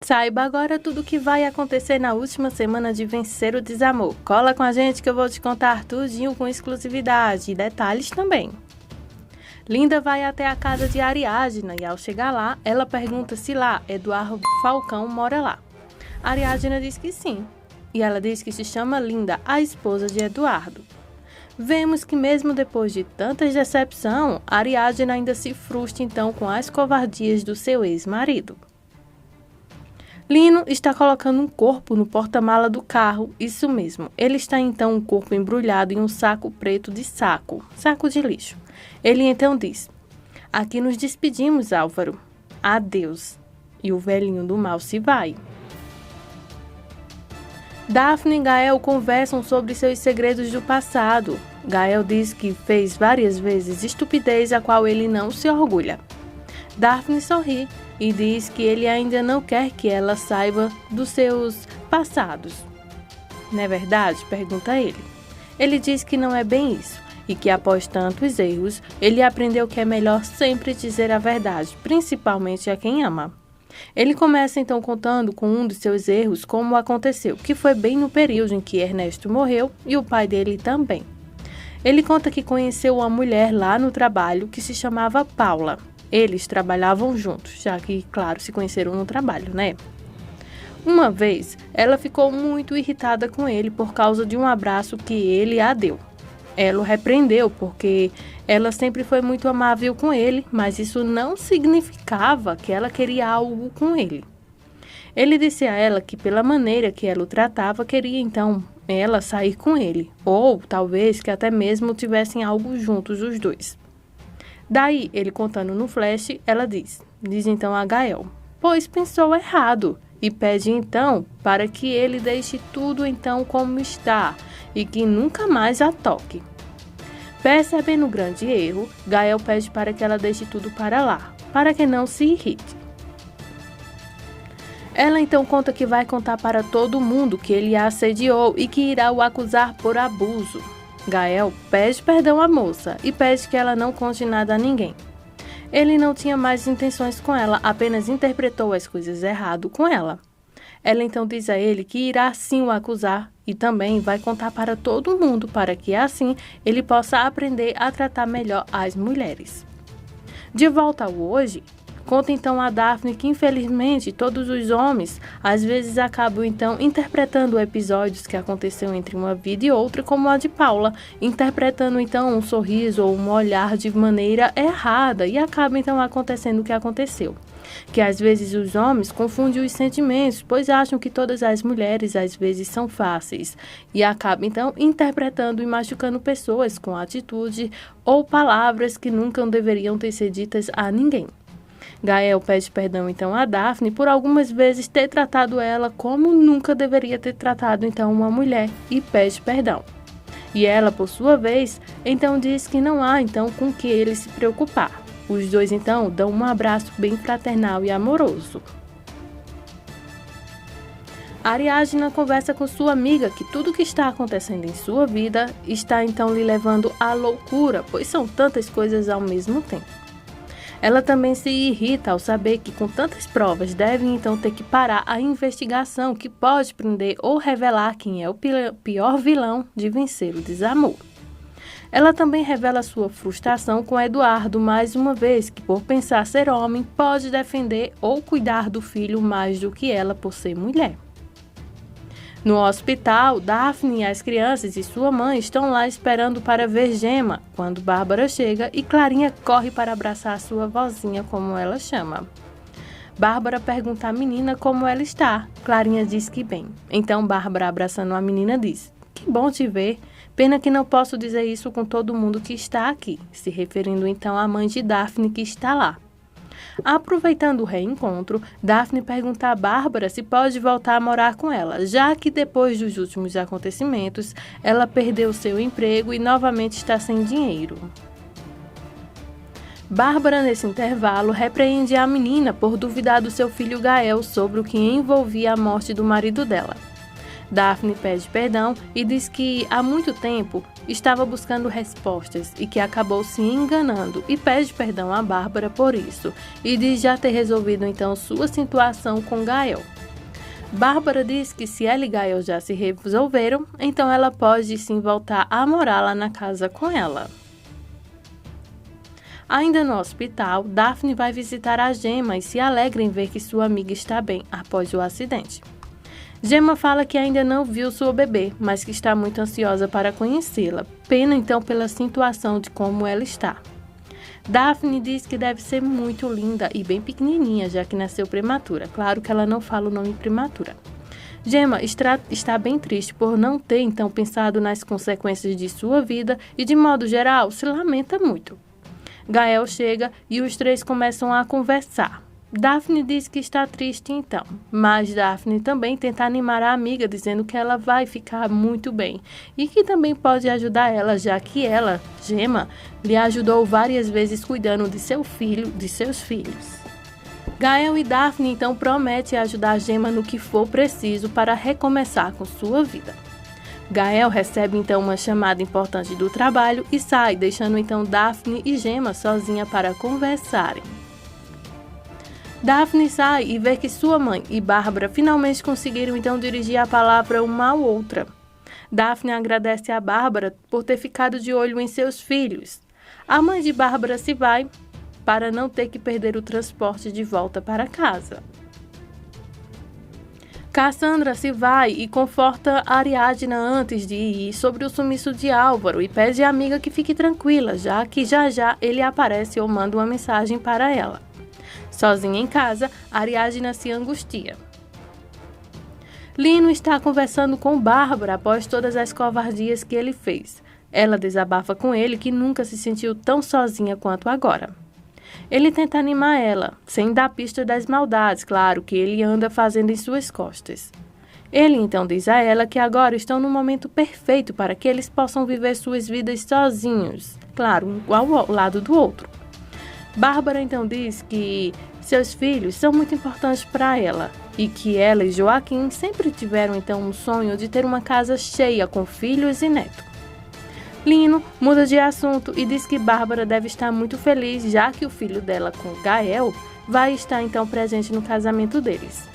Saiba agora tudo o que vai acontecer na última semana de Vencer o Desamor. Cola com a gente que eu vou te contar tudinho com exclusividade e detalhes também. Linda vai até a casa de Ariadna e ao chegar lá, ela pergunta se lá Eduardo Falcão mora lá. Ariadna diz que sim, e ela diz que se chama Linda, a esposa de Eduardo. Vemos que mesmo depois de tantas decepções, Ariadna ainda se frustra então com as covardias do seu ex-marido. Lino está colocando um corpo no porta-mala do carro, isso mesmo. Ele está então um corpo embrulhado em um saco preto de saco de lixo. Ele então diz: "Aqui nos despedimos, Álvaro. Adeus." E o velhinho do mal se vai. Daphne e Gael conversam sobre seus segredos do passado. Gael diz que fez várias vezes estupidez a qual ele não se orgulha. Daphne sorri e diz que ele ainda não quer que ela saiba dos seus passados. "Não é verdade?" pergunta ele. Ele diz que não é bem isso e que após tantos erros, ele aprendeu que é melhor sempre dizer a verdade, principalmente a quem ama. Ele começa então contando com um dos seus erros como aconteceu, que foi bem no período em que Ernesto morreu e o pai dele também. Ele conta que conheceu uma mulher lá no trabalho que se chamava Paula. Eles trabalhavam juntos, já que, claro, se conheceram no trabalho, né? Uma vez, ela ficou muito irritada com ele por causa de um abraço que ele a deu. Ela o repreendeu porque ela sempre foi muito amável com ele, mas isso não significava que ela queria algo com ele. Ele disse a ela que pela maneira que ela o tratava, queria então ela sair com ele, ou talvez que até mesmo tivessem algo juntos os dois. Daí, ele contando no flash, ela diz então a Gael, pois pensou errado, e pede então para que ele deixe tudo então como está, e que nunca mais a toque. Percebendo o grande erro, Gael pede para que ela deixe tudo para lá, para que não se irrite. Ela então conta que vai contar para todo mundo que ele a assediou e que irá o acusar por abuso. Gael pede perdão à moça e pede que ela não conte nada a ninguém. Ele não tinha mais intenções com ela, apenas interpretou as coisas errado com ela. Ela então diz a ele que irá sim o acusar e também vai contar para todo mundo para que assim ele possa aprender a tratar melhor as mulheres. De volta ao hoje, conta então a Daphne que infelizmente todos os homens às vezes acabam então interpretando episódios que aconteceram entre uma vida e outra como a de Paula, interpretando então um sorriso ou um olhar de maneira errada e acaba então acontecendo o que aconteceu. Que às vezes os homens confundem os sentimentos, pois acham que todas as mulheres às vezes são fáceis e acabam então interpretando e machucando pessoas com atitude ou palavras que nunca deveriam ter sido ditas a ninguém. Gael pede perdão então a Daphne por algumas vezes ter tratado ela como nunca deveria ter tratado então uma mulher e pede perdão. E ela, por sua vez, então diz que não há então com que ele se preocupar. Os dois então dão um abraço bem fraternal e amoroso. Ariadna conversa com sua amiga que tudo o que está acontecendo em sua vida está então lhe levando à loucura, pois são tantas coisas ao mesmo tempo. Ela também se irrita ao saber que com tantas provas devem então ter que parar a investigação que pode prender ou revelar quem é o pior vilão de Vencer o Desamor. Ela também revela sua frustração com Eduardo mais uma vez, que por pensar ser homem pode defender ou cuidar do filho mais do que ela por ser mulher. No hospital, Daphne, as crianças e sua mãe estão lá esperando para ver Gemma, quando Bárbara chega e Clarinha corre para abraçar sua vozinha, como ela chama. Bárbara pergunta à menina como ela está. Clarinha diz que bem. Então Bárbara, abraçando a menina, diz: "Que bom te ver. Pena que não posso dizer isso com todo mundo que está aqui", se referindo então à mãe de Daphne que está lá. Aproveitando o reencontro, Daphne pergunta a Bárbara se pode voltar a morar com ela, já que depois dos últimos acontecimentos, ela perdeu seu emprego e novamente está sem dinheiro. Bárbara, nesse intervalo, repreende a menina por duvidar do seu filho Gael sobre o que envolvia a morte do marido dela. Daphne pede perdão e diz que há muito tempo estava buscando respostas e que acabou se enganando e pede perdão a Bárbara por isso e diz já ter resolvido então sua situação com Gael. Bárbara diz que se ela e Gael já se resolveram, então ela pode sim voltar a morar lá na casa com ela. Ainda no hospital, Daphne vai visitar a Gemma e se alegra em ver que sua amiga está bem após o acidente. Gemma fala que ainda não viu sua bebê, mas que está muito ansiosa para conhecê-la. Pena então pela situação de como ela está. Daphne diz que deve ser muito linda e bem pequenininha, já que nasceu prematura. Claro que ela não fala o nome prematura. Gemma está bem triste por não ter então pensado nas consequências de sua vida e, de modo geral, se lamenta muito. Gael chega e os três começam a conversar. Daphne diz que está triste então, mas Daphne também tenta animar a amiga, dizendo que ela vai ficar muito bem e que também pode ajudar ela, já que ela, Gemma, lhe ajudou várias vezes cuidando de seu filho, de seus filhos. Gael e Daphne então prometem ajudar Gemma no que for preciso para recomeçar com sua vida. Gael recebe então uma chamada importante do trabalho e sai, deixando então Daphne e Gemma sozinha para conversarem. Daphne sai e vê que sua mãe e Bárbara finalmente conseguiram então dirigir a palavra uma à outra. Daphne agradece a Bárbara por ter ficado de olho em seus filhos. A mãe de Bárbara se vai para não ter que perder o transporte de volta para casa. Cassandra se vai e conforta Ariadna antes de ir sobre o sumiço de Álvaro e pede à amiga que fique tranquila, já que já ele aparece ou manda uma mensagem para ela. Sozinha em casa, Ariadna se angustia. Lino está conversando com Bárbara após todas as covardias que ele fez. Ela desabafa com ele que nunca se sentiu tão sozinha quanto agora. Ele tenta animar ela, sem dar pista das maldades, claro, que ele anda fazendo em suas costas. Ele então diz a ela que agora estão no momento perfeito para que eles possam viver suas vidas sozinhos, claro, um ao lado do outro. Bárbara então diz que seus filhos são muito importantes para ela e que ela e Joaquim sempre tiveram então um sonho de ter uma casa cheia com filhos e netos. Lino muda de assunto e diz que Bárbara deve estar muito feliz, já que o filho dela com Gael vai estar então presente no casamento deles.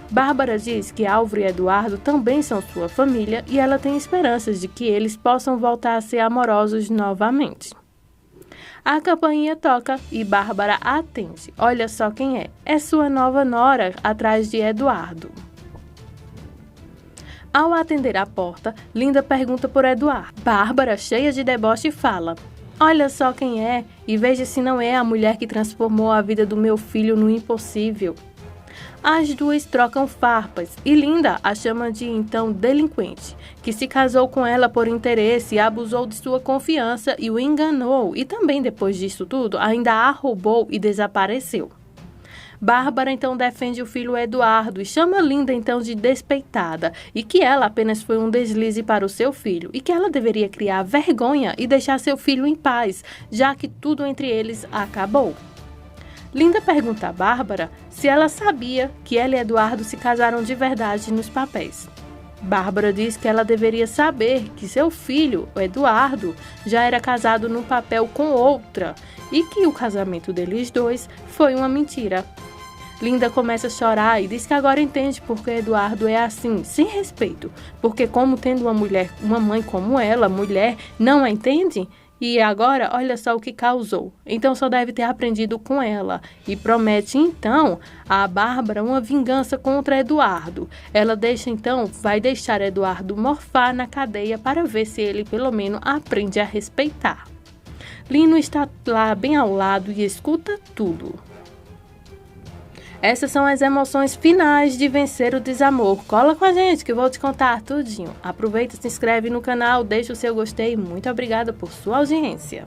Bárbara diz que Álvaro e Eduardo também são sua família e ela tem esperanças de que eles possam voltar a ser amorosos novamente. A campainha toca e Bárbara atende. Olha só quem é. É sua nova nora atrás de Eduardo. Ao atender a porta, Linda pergunta por Eduardo. Bárbara, cheia de deboche, fala: olha só quem é e veja se não é a mulher que transformou a vida do meu filho no impossível. As duas trocam farpas e Linda a chama de então delinquente, que se casou com ela por interesse, abusou de sua confiança e o enganou e também depois disso tudo ainda a roubou e desapareceu. Bárbara então defende o filho Eduardo e chama Linda então de despeitada e que ela apenas foi um deslize para o seu filho e que ela deveria criar vergonha e deixar seu filho em paz, já que tudo entre eles acabou. Linda pergunta a Bárbara se ela sabia que ela e Eduardo se casaram de verdade nos papéis. Bárbara diz que ela deveria saber que seu filho, o Eduardo, já era casado no papel com outra e que o casamento deles dois foi uma mentira. Linda começa a chorar e diz que agora entende porque Eduardo é assim, sem respeito, porque como tendo uma mãe como ela, mulher, não a entende? E agora, olha só o que causou. Então só deve ter aprendido com ela. E promete então a Bárbara uma vingança contra Eduardo. Ela vai deixar Eduardo morfar na cadeia para ver se ele pelo menos aprende a respeitar. Lino está lá bem ao lado e escuta tudo. Essas são as emoções finais de Vencer o Desamor. Cola com a gente que eu vou te contar tudinho. Aproveita, se inscreve no canal, deixa o seu gostei. Muito obrigada por sua audiência.